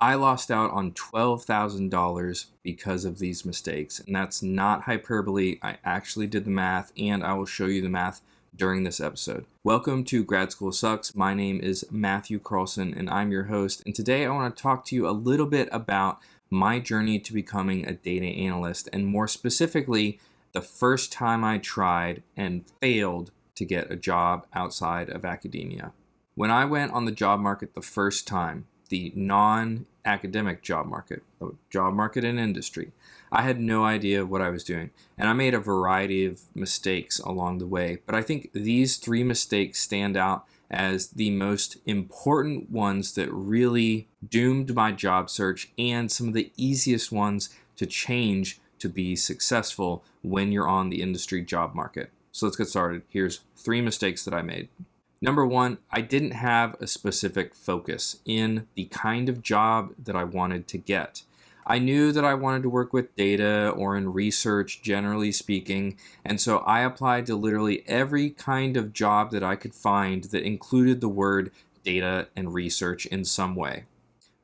I lost out on $12,000 because of these mistakes, and that's not hyperbole. I actually did the math, and I will show you the math during this episode. Welcome to Grad School Sucks. My name is Matthew Carlson, and I'm your host. And today I want to talk to you a little bit about my journey to becoming a data analyst, and more specifically, the first time I tried and failed to get a job outside of academia. When I went on the job market the first time, the non-academic job market, the job market in industry, I had no idea what I was doing, and I made a variety of mistakes along the way. But I think these three mistakes stand out as the most important ones that really doomed my job search, and some of the easiest ones to change to be successful when you're on the industry job market. So let's get started. Here's three mistakes that I made. Number one, I didn't have a specific focus in the kind of job that I wanted to get. I knew that I wanted to work with data or in research, generally speaking, and so I applied to literally every kind of job that I could find that included the word data and research in some way.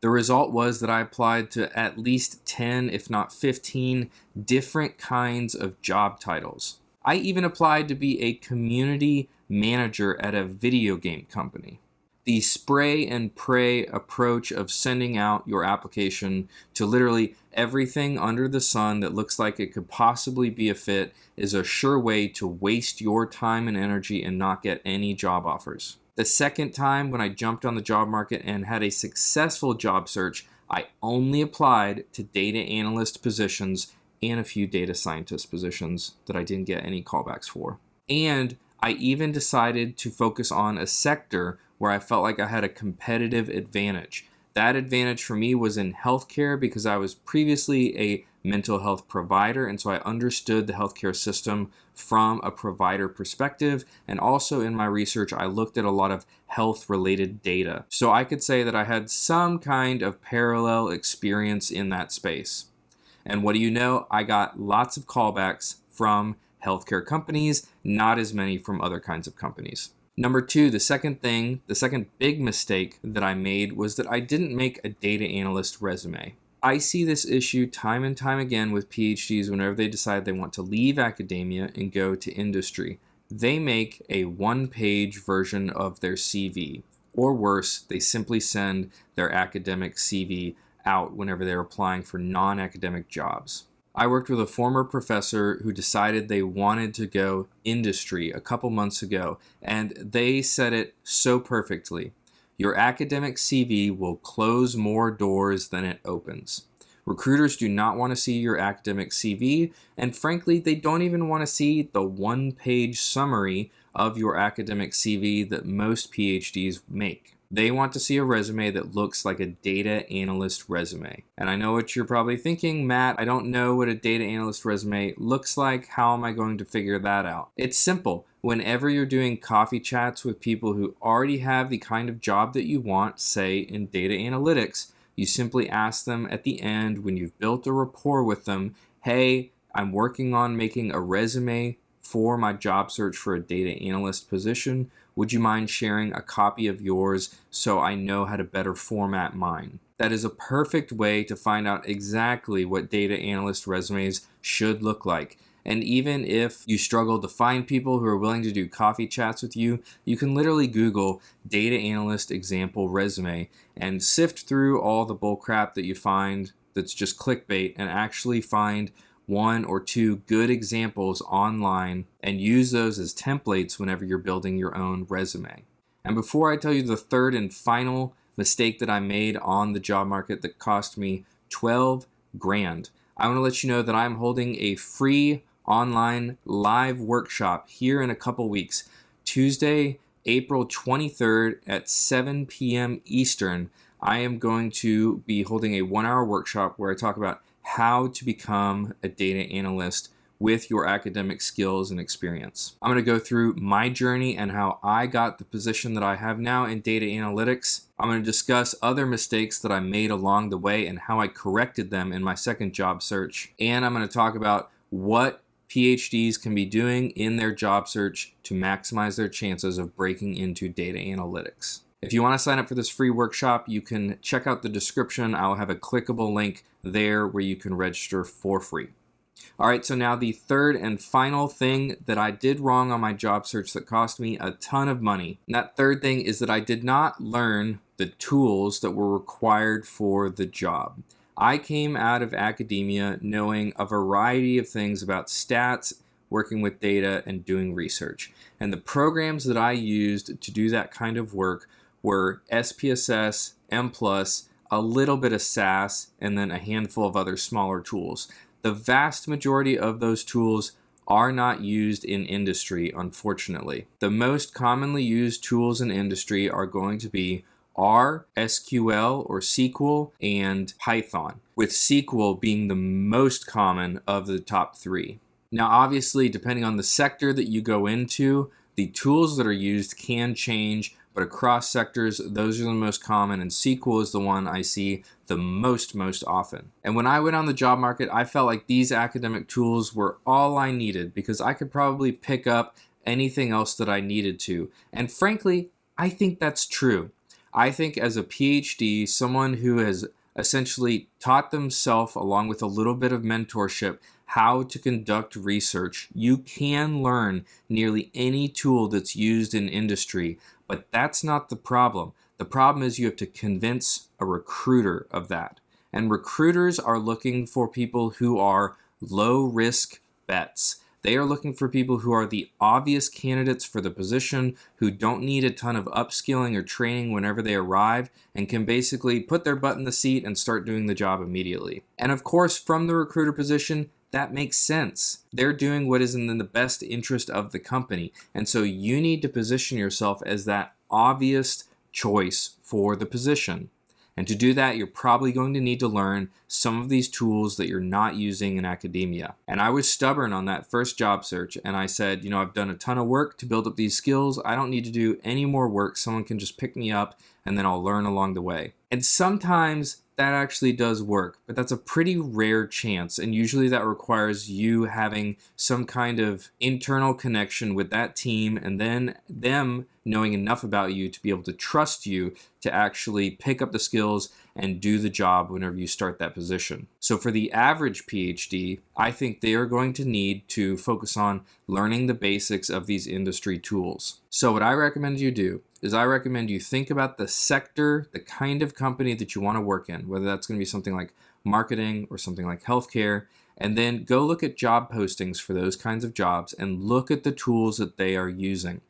The result was that I applied to at least 10, if not 15, different kinds of job titles. I even applied to be a community manager at a video game company. The spray and pray approach of sending out your application to literally everything under the sun that looks like it could possibly be a fit is a sure way to waste your time and energy and not get any job offers. The second time when I jumped on the job market and had a successful job search, I only applied to data analyst positions and a few data scientist positions that I didn't get any callbacks for. And I even decided to focus on a sector where I felt like I had a competitive advantage. That advantage for me was in healthcare because I was previously a mental health provider, and so I understood the healthcare system from a provider perspective. And also in my research, I looked at a lot of health-related data. So I could say that I had some kind of parallel experience in that space. And what do you know? I got lots of callbacks from healthcare companies, not as many from other kinds of companies. Number two, the second big mistake that I made was that I didn't make a data analyst resume. I see this issue time and time again with PhDs whenever they decide they want to leave academia and go to industry. They make a one-page version of their CV, or worse, they simply send their academic CV out whenever they're applying for non-academic jobs. I worked with a former professor who decided they wanted to go industry a couple months ago, and they said it so perfectly. Your academic CV will close more doors than it opens. Recruiters do not want to see your academic CV, and frankly, they don't even want to see the one-page summary of your academic CV that most PhDs make. They want to see a resume that looks like a data analyst resume. And I know what you're probably thinking, Matt, I don't know what a data analyst resume looks like. How am I going to figure that out? It's simple. Whenever you're doing coffee chats with people who already have the kind of job that you want, say in data analytics, you simply ask them at the end when you've built a rapport with them, hey, I'm working on making a resume for my job search for a data analyst position. Would you mind sharing a copy of yours so I know how to better format mine? That is a perfect way to find out exactly what data analyst resumes should look like. And even if you struggle to find people who are willing to do coffee chats with you, you can literally Google data analyst example resume and sift through all the bullcrap that you find that's just clickbait and actually find one or two good examples online and use those as templates whenever you're building your own resume. And before I tell you the third and final mistake that I made on the job market that cost me 12 grand, I want to let you know that I'm holding a free online live workshop here in a couple weeks, Tuesday, April 23rd at 7 p.m. Eastern. I am going to be holding a 1-hour workshop where I talk about how to become a data analyst with your academic skills and experience. I'm going to go through my journey and how I got the position that I have now in data analytics. I'm going to discuss other mistakes that I made along the way and how I corrected them in my second job search. And I'm going to talk about what PhDs can be doing in their job search to maximize their chances of breaking into data analytics. If you want to sign up for this free workshop, you can check out the description. I'll have a clickable link there where you can register for free. All right, so now the third and final thing that I did wrong on my job search that cost me a ton of money. And that third thing is that I did not learn the tools that were required for the job. I came out of academia knowing a variety of things about stats, working with data, and doing research. And the programs that I used to do that kind of work were SPSS, M+, a little bit of SAS, and then a handful of other smaller tools. The vast majority of those tools are not used in industry, unfortunately. The most commonly used tools in industry are going to be R, SQL or SQL, and Python, with SQL being the most common of the top three. Now, obviously, depending on the sector that you go into, the tools that are used can change, but across sectors, those are the most common, and SQL is the one I see the most often. And when I went on the job market, I felt like these academic tools were all I needed because I could probably pick up anything else that I needed to. And frankly, I think that's true. I think as a PhD, someone who has essentially taught themselves, along with a little bit of mentorship, how to conduct research, you can learn nearly any tool that's used in industry, but that's not the problem. The problem is you have to convince a recruiter of that. And recruiters are looking for people who are low-risk bets. They are looking for people who are the obvious candidates for the position, who don't need a ton of upskilling or training whenever they arrive, and can basically put their butt in the seat and start doing the job immediately. And of course, from the recruiter position, that makes sense. They're doing what is in the best interest of the company. And so you need to position yourself as that obvious choice for the position. And to do that, you're probably going to need to learn some of these tools that you're not using in academia. And I was stubborn on that first job search, and I said, I've done a ton of work to build up these skills. I don't need to do any more work. Someone can just pick me up, and then I'll learn along the way. And sometimes that actually does work, but that's a pretty rare chance, and usually that requires you having some kind of internal connection with that team and then them knowing enough about you to be able to trust you to actually pick up the skills and do the job whenever you start that position. So for the average PhD, I think they are going to need to focus on learning the basics of these industry tools. So what I recommend you do is I recommend you think about the sector, the kind of company that you want to work in, whether that's going to be something like marketing or something like healthcare, and then go look at job postings for those kinds of jobs and look at the tools that they are using.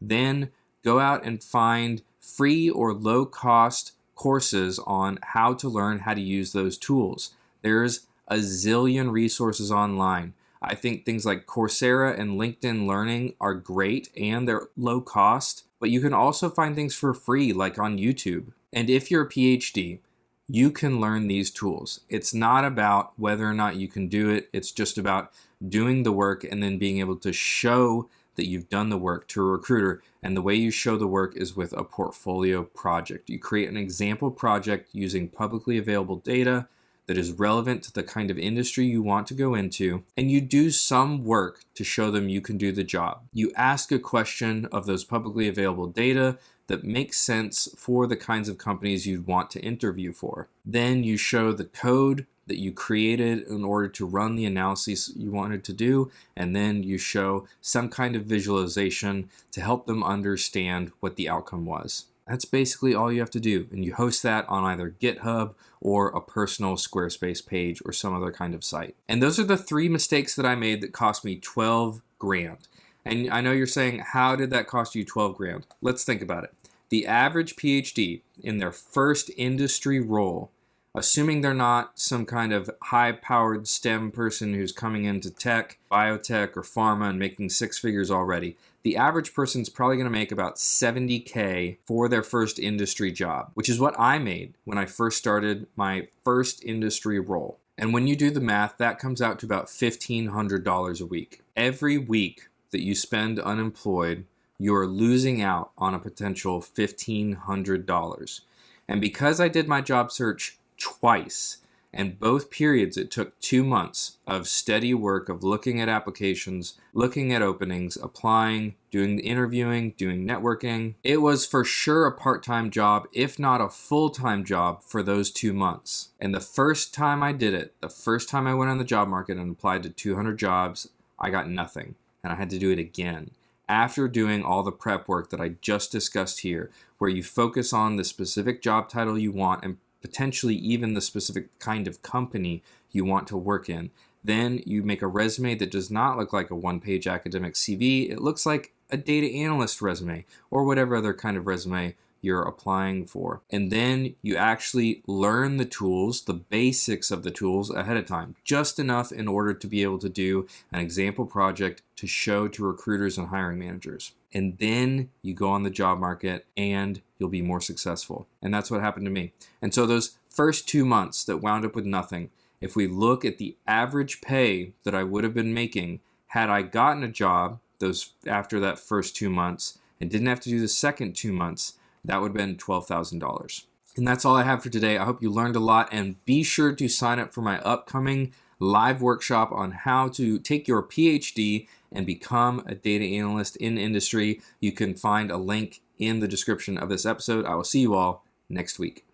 Then go out and find free or low-cost courses on how to learn how to use those tools. There's a zillion resources online. I think things like Coursera and LinkedIn Learning are great and they're low cost, but you can also find things for free like on YouTube. And if you're a PhD, you can learn these tools. It's not about whether or not you can do it. It's just about doing the work and then being able to show that you've done the work to a recruiter. And the way you show the work is with a portfolio project. You create an example project using publicly available data that is relevant to the kind of industry you want to go into, and you do some work to show them you can do the job. You ask a question of those publicly available data that makes sense for the kinds of companies you'd want to interview for. Then you show the code that you created in order to run the analysis you wanted to do, and then you show some kind of visualization to help them understand what the outcome was. That's basically all you have to do, and you host that on either GitHub or a personal Squarespace page or some other kind of site. And those are the 3 mistakes that I made that cost me 12 grand. And I know you're saying, how did that cost you 12 grand? Let's think about it. The average PhD in their first industry role, assuming they're not some kind of high-powered STEM person who's coming into tech, biotech, or pharma and making 6 figures already, the average person's probably going to make about $70K for their first industry job, which is what I made when I first started my first industry role. And when you do the math, that comes out to about $1,500 a week. Every week that you spend unemployed, you're losing out on a potential $1,500. And because I did my job search twice, And both periods, it took 2 months of steady work of looking at applications, looking at openings, applying, doing the interviewing, doing networking. It was for sure a part-time job, if not a full-time job for those 2 months. And the first time I did it, the first time I went on the job market and applied to 200 jobs, I got nothing. And I had to do it again. After doing all the prep work that I just discussed here, where you focus on the specific job title you want and potentially even the specific kind of company you want to work in, then you make a resume that does not look like a one-page academic CV. It looks like a data analyst resume or whatever other kind of resume you're applying for. And then you actually learn the tools, the basics of the tools ahead of time, just enough in order to be able to do an example project to show to recruiters and hiring managers. And then you go on the job market and you'll be more successful. And that's what happened to me. And so those first 2 months that wound up with nothing, if we look at the average pay that I would have been making had I gotten a job after that first 2 months and didn't have to do the second 2 months, that would have been $12,000. And that's all I have for today. I hope you learned a lot, and be sure to sign up for my upcoming live workshop on how to take your PhD and become a data analyst in industry. You can find a link in the description of this episode. I will see you all next week.